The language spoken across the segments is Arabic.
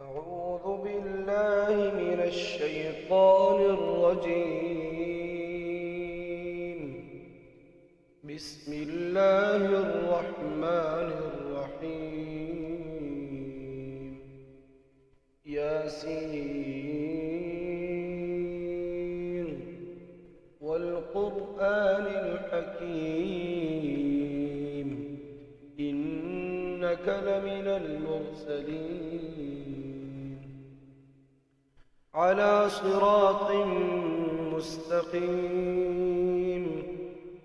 أعوذ بالله من الشيطان الرجيم. بسم الله الرحمن الرحيم. ياسين والقرآن الحكيم إنك لمن المرسلين على صراط مستقيم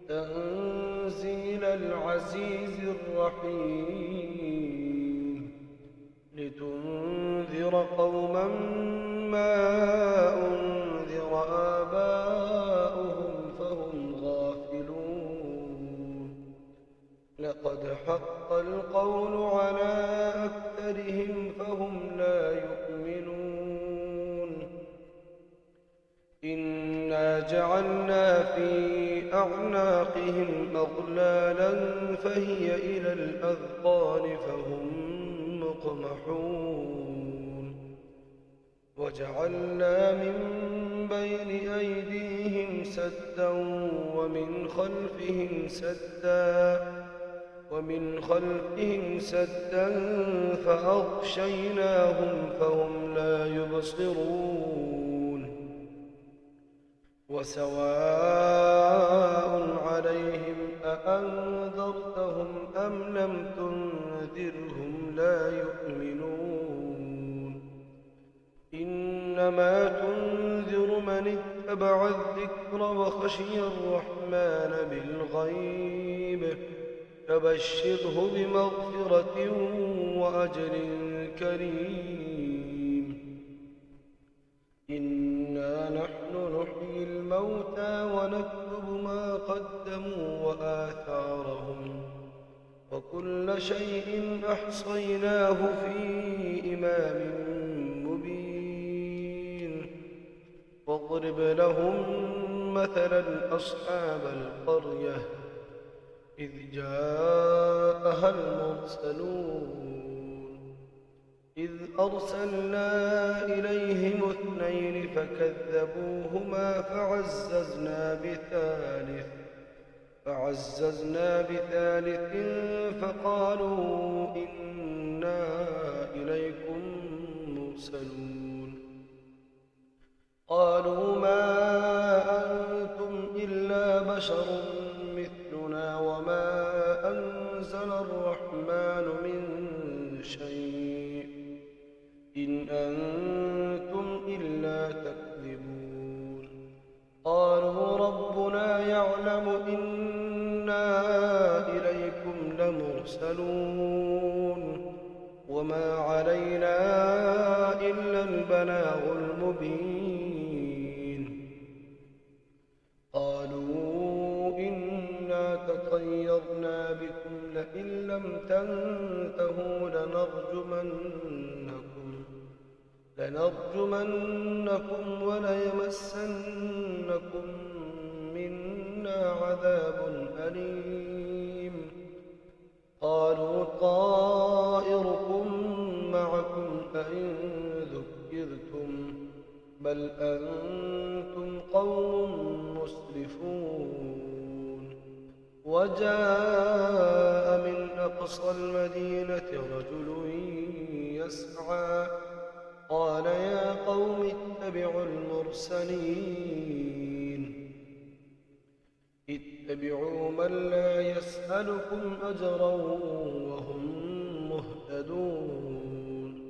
تنزيل العزيز الرحيم لتنذر قوما ما أنذر آباؤهم فهم غافلون لقد حق القول على أكثرهم فهم لا يؤمنون إنا جعلنا في أعناقهم أغلالا فهي إلى الأذقان فهم مقمحون وجعلنا من بين أيديهم سدا ومن خلفهم سدا فأغشيناهم فهم لا يبصرون وسواء عليهم أأنذرتهم أم لم تنذرهم لا يؤمنون إنما تنذر من اتبع الذكر وخشي الرحمن بالغيب فبشره بمغفرة وأجر كريم إنا نحن نحيي الموتى ونكتب ما قدموا وآثارهم وكل شيء أحصيناه في إمام مبين واضرب لهم مثلا أصحاب القرية إذ جاءها المرسلون إذ أرسلنا إليهم اثنين فكذبوهما فعززنا بثالث فقالوا إنا إليكم مرسلون قالوا ما أنتم إلا بشر مثلنا وما أنزل الرحمن من شيء إن أنتم إلا تكذبون قالوا ربنا يعلم إنا إليكم لمرسلون وما علينا إلا البلاغ المبين قالوا إنا تطيرنا بكم لئن لم تنتهوا لنرجمنكم وليمسنكم منا عذاب أليم قالوا طائركم معكم أئن ذكرتم بل أنتم قوم مسرفون وجاء من أقصى المدينة رجل يسعى قال يا قوم اتبعوا المرسلين اتبعوا من لا يسألكم أجرا وهم مهتدون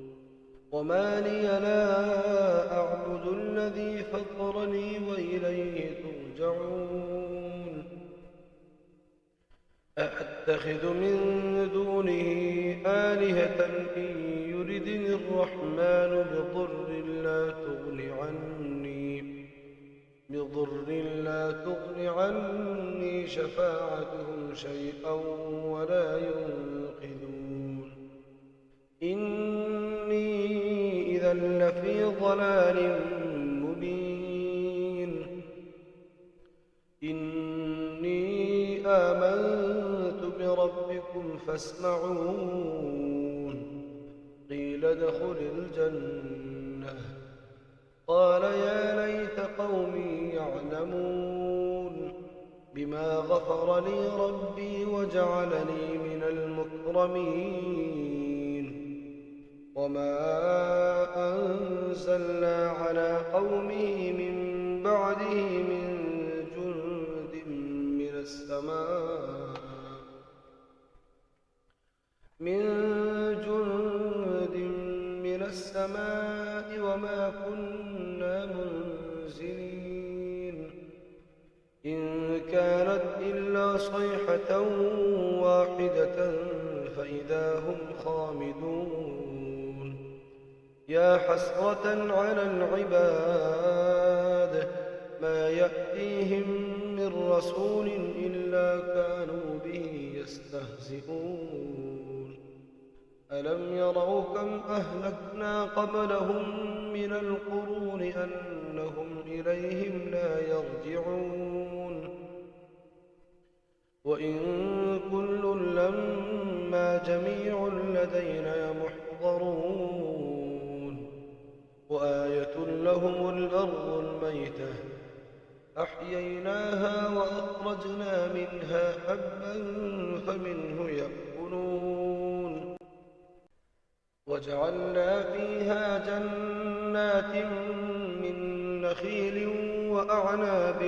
وما لي لا أعبد الذي فطرني وإليه ترجعون أأتخذ من دونه آلهة إن يردني الرحمن بضر لا تغن عني شفاعتهم شيئا ولا ينقذون إني إذا لفي ضلال مبين إني آمنت بربكم فاسمعون قيل ادخل الجنة. قال يا ليت قومي يعلمون بما غفر لي ربي وجعلني من المكرمين. وما أنزلنا على قومه من بعده من جند من السماء وما كنا منزلين. إن كانت إلا صيحة واحدة فإذا هم خامدون. يا حسرة على العباد ما يأتيهم من رسول إلا كانوا به يستهزئون. ألم يروا كم أهلكنا قبلهم من القرون أنهم إليهم لا يرجعون. وإن كل لما جميع لدينا محضرون. وآية لهم الأرض الميتة أحييناها وأخرجنا منها حبا فمنه يأكلون. وجعلنا فيها جنات من نخيل وأعناب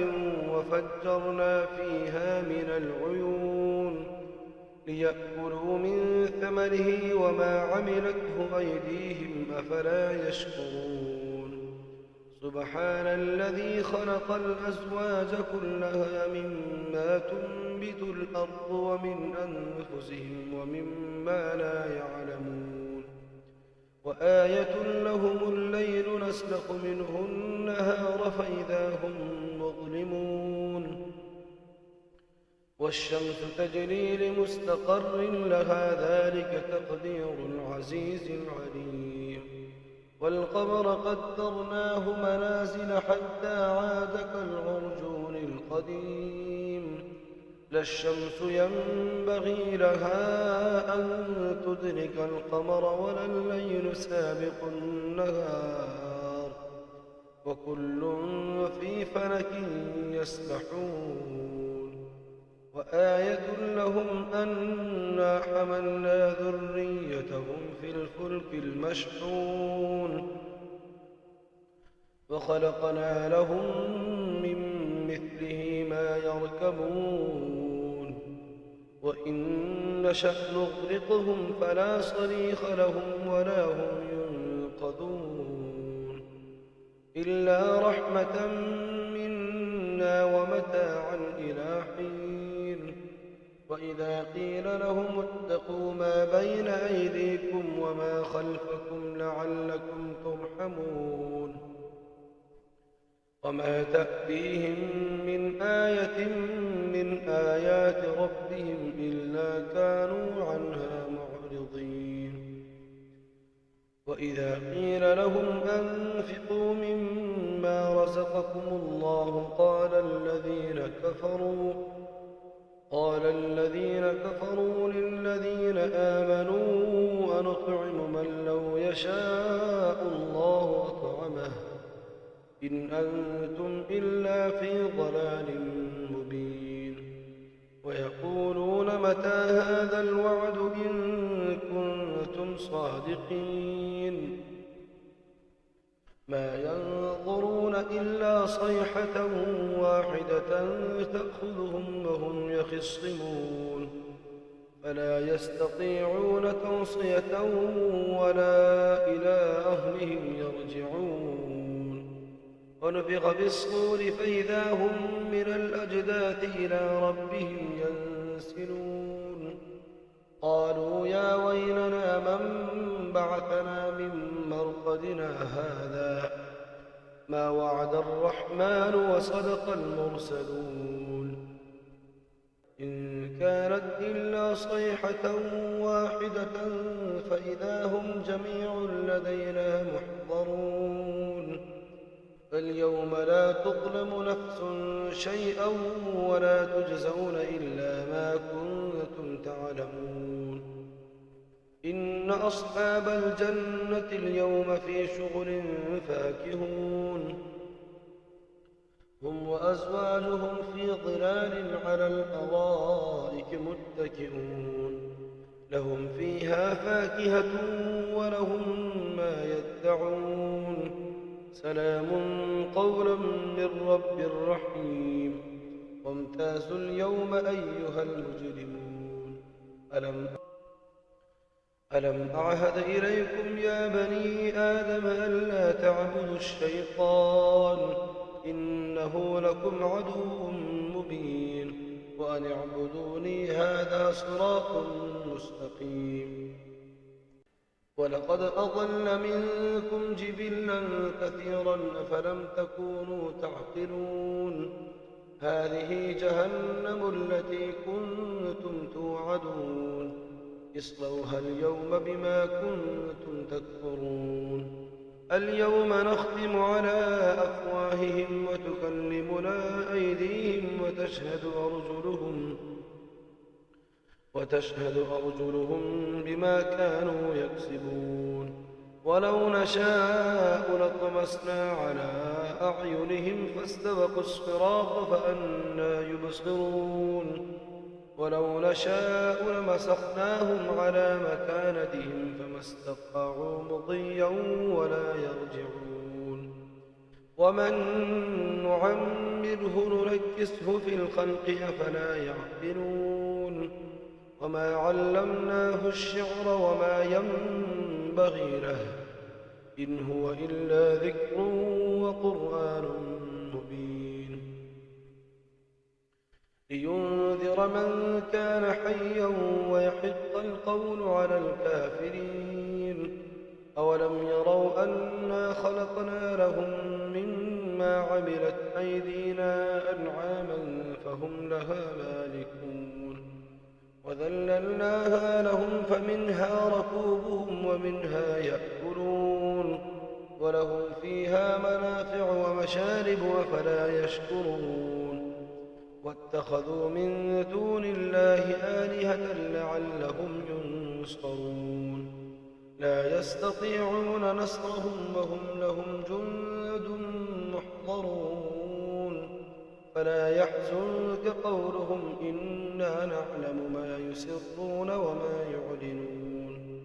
وفجرنا فيها من العيون ليأكلوا من ثمره وما عملته أيديهم أفلا يشكرون. سبحان الذي خلق الأزواج كلها مما تنبت الأرض ومن أنفسهم ومما لا يعلمون. وآية لهم الليل نسلخ منه النهار فإذا هم مظلمون. والشمس تجري لمستقر لها ذلك تقدير العزيز العليم. والقمر قدرناه منازل حتى عاد كالعرجون القديم. لا الشمس ينبغي لها أن تدرك القمر ولا الليل سابق النهار وكل في فلك يسبحون. وآية لهم أنا حملنا ذريتهم في الفلك المشحون وخلقنا لهم من مثله ما يركبون. وإن نشأ نغرقهم فلا صريخ لهم ولا هم ينقذون إلا رحمة منا ومتاعا إلى حين. وإذا قيل لهم اتقوا ما بين أيديكم وما خلفكم لعلكم ترحمون. وما تأتيهم من آية من آيات ربهم إلا كانوا عنها معرضين. وإذا قيل لهم أنفقوا مما رزقكم الله قال الذين كفروا للذين آمنوا أنطعم من لو يشاء الله أطعمه إن أنتم إلا في ضلال مبين. ويقولون متى هذا الوعد إن كنتم صادقين. ما ينظرون إلا صيحة واحدة تأخذهم وهم يخصمون فلا يستطيعون توصية ولا إلى أهلهم يرجعون. ونفخ في الصور فإذا هم من الأجداث إلى ربهم ينسلون. قالوا يا ويلنا من بعثنا من مرقدنا هذا ما وعد الرحمن وصدق المرسلون. إن كانت إلا صيحة واحدة فإذا هم جميع لدينا محضرون. فاليوم لا تظلم نفس شيئا ولا تجزون إلا ما كنتم تعلمون. إن أصحاب الجنة اليوم في شغل فاكهون هم وأزواجهم في ظلال على الأرائك متكئون لهم فيها فاكهة ولهم ما يدعون سلام قولا من رب رحيم وامتازوا اليوم أيها المجرمون ألم أعهد إليكم يا بني آدم ألا تعبدوا الشيطان إنه لكم عدو مبين وأن اعبدوني هذا صراط مستقيم ولقد أضل منكم جبلا كثيرا أفلم تكونوا تعقلون هذه جهنم التي كنتم توعدون اصلوها اليوم بما كنتم تكفرون اليوم نختم على أفواههم وتكلمنا أيديهم وتشهد أرجلهم بما كانوا يكسبون ولو نشاء لطمسنا على أعينهم فاستبقوا الصراط فأنى يبصرون ولو نشاء لمسخناهم على مكانتهم فما استطاعوا مضيا ولا يرجعون ومن نعمره ننكسه في الخلق أفلا يعقلون وما علمناه الشعر وما ينبغي له إن هو إلا ذكر وقرآن مبين لينذر من كان حيا ويحق القول على الكافرين أولم يروا أنا خلقنا لهم مما عملت أيدينا أنعاما فهم لها مالكون وذللناها لهم فمنها ركوبهم ومنها يأكلون ولهم فيها منافع ومشارب أفلا يشكرون واتخذوا من دون الله آلهة لعلهم ينصرون لا يستطيعون نصرهم وهم لهم جند محضرون فلا يحزنك قولهم إنا نعلم ما يسرون وما يعلنون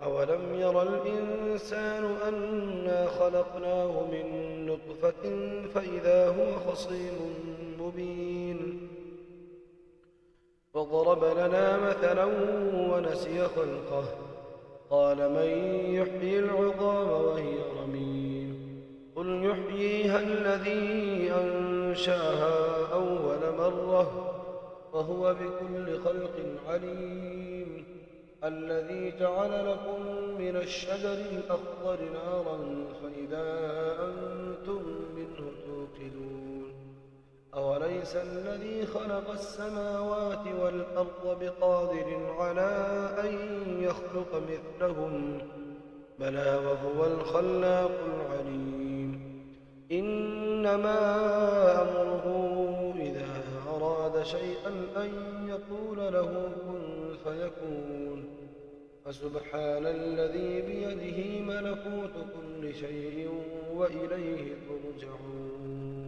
أولم ير الإنسان أنا خلقناه من نطفة فإذا هو خصيم مبين فضرب لنا مثلا ونسي خلقه قال من يحيي العظام وهي رميم قل يحييها الذي أنشأها أول مرة وهو بكل خلق عليم الذي جعل لكم من الشجر الأخضر نارا فإذا أنتم منه توقدون أوليس الذي خلق السماوات والأرض بقادر على أن يخلق مثلهم بلى وهو الخلاق العليم إنما أمره إذا أراد شيئا أن يقول له كن فيكون فسبحان الذي بيده ملكوت كل شيء وإليه ترجعون